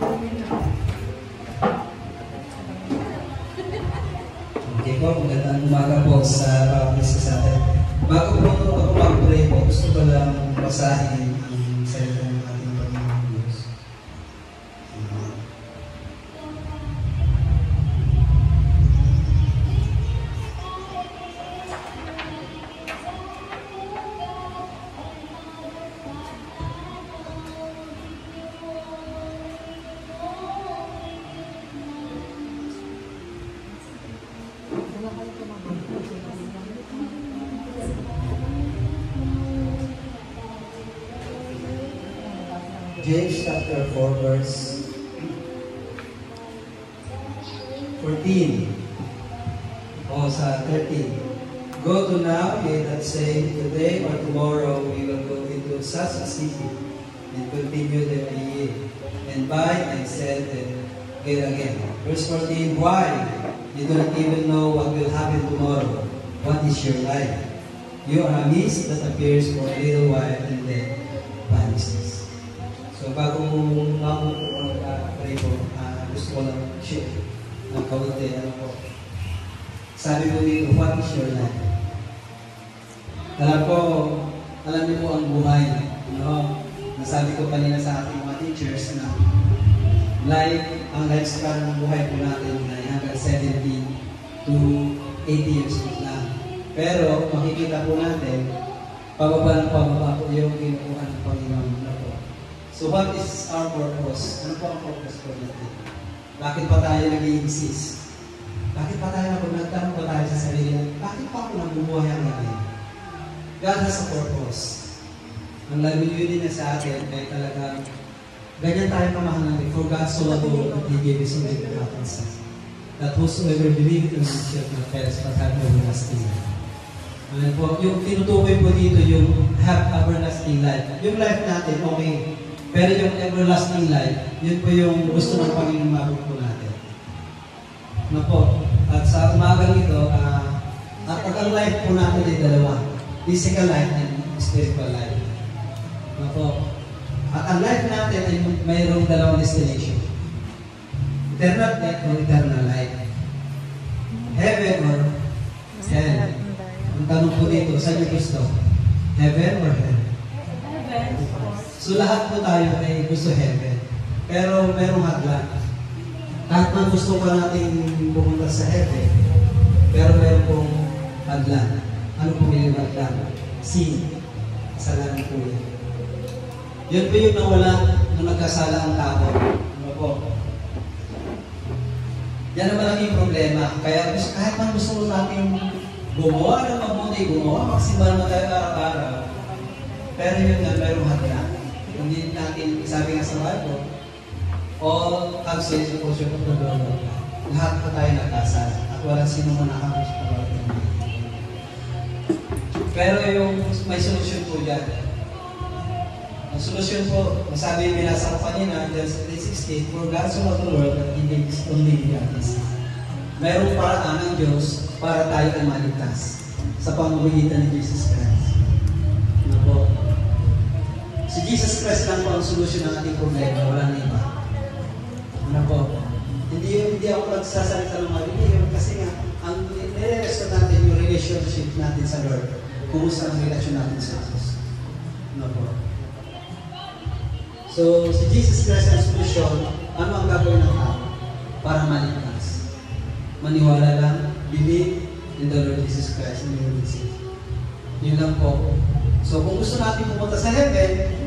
Okay po, magandang umaga po sa bawat isa sa atin. Bago po ako mag-pray po, gusto ko lang basahin ang salita ng ating Panginoon Diyos. James chapter 4 verse 14 o sa 13. Go to now, ye that say, today or tomorrow we will go into such a city and continue there a year, and buy and sell and get again. Verse 14, why? You do not even know what will happen tomorrow. What is your life? You are a mist that appears for a little while and then vanishes. So bago mag-pray po, gusto ko lang share ng kaunti. Sabi mo dito, what is your life? Alam niyo po ang buhay. No? Nasabi ko kanina sa ating mga teachers na ang lifespan ng buhay po natin ay hanggang 70 to 80 years old lang. Pero makikita po natin, pababa po yung kinukuha ng Panginoon na po. So what is our purpose? Ano po ang purpose po natin? Bakit pa tayo nag-i-exist? Bakit pa tayo nagtanong pa tayo sa sarili? Bakit pa ako nabubuhay ang ngayon? God has a purpose. Ang layunin niya sa atin ay talagang ganyan tayo kamahal natin. For God so loved the world that He gave His only begotten Son, that whosoever believeth in Him shall not perish but have everlasting life. Amen po. Yung tinutukoy po dito yung have everlasting life. Yung life natin, okay. Pero yung everlasting life, yun po yung gusto ng Panginoon mabot po natin. Ano po? At sa umagang ito, at ang life po natin ay dalawa. Physical life and spiritual life. Ano po? At ang life natin ay mayroong dalawang destination. Eternal death or eternal life. Heaven or hell. Ang tanong po dito, saan yung gusto? Heaven or hell? Heaven. So lahat po tayo ay gusto heaven. Pero merong hadlang. Kahit man gusto pa natin pumunta sa heaven, pero meron pong hadlang. Ano po yung hadlang? Sin. Kasalanan po yun. Yun po yung nawala nung nagkasala ang tao. Ano po? Yan ang malaking problema. Kaya kahit man gusto natin gumawa ng mabuti, gumawa, magsimba na tayo araw-araw. Pero yun nga, merong hadlang. Hindi natin, sabi nga sa Bible, all have sinned and fall short of the glory of God. Lahat po tayo nagkasala at walang sino man nakakos sa glory of God. Pero yung may solusyon po dyan. Ang solusyon po, masabi yung binasa ko kanina, John 3:16, for God so loved the world that He gave His only begotten Son. Mayroong paraan ng Diyos para tayo ay maligtas sa pamamagitan ni Jesus Christ. Ano po? Si Jesus Christ lang po ang solusyon ng ating problema, walang iba. Ano po? Hindi ako nagsasalita ng mga kasi nga, ang nire-restore natin yung relationship natin sa Lord. Kumusta ang relasyon natin sa Jesus. Ano po? So, si Jesus Christ ang solusyon, ano ang gagawin ng tao para maligtas? Maniwala lang, believe in the Lord Jesus Christ and you will receive. Yun lang po. So, kung gusto natin pumunta sa heaven,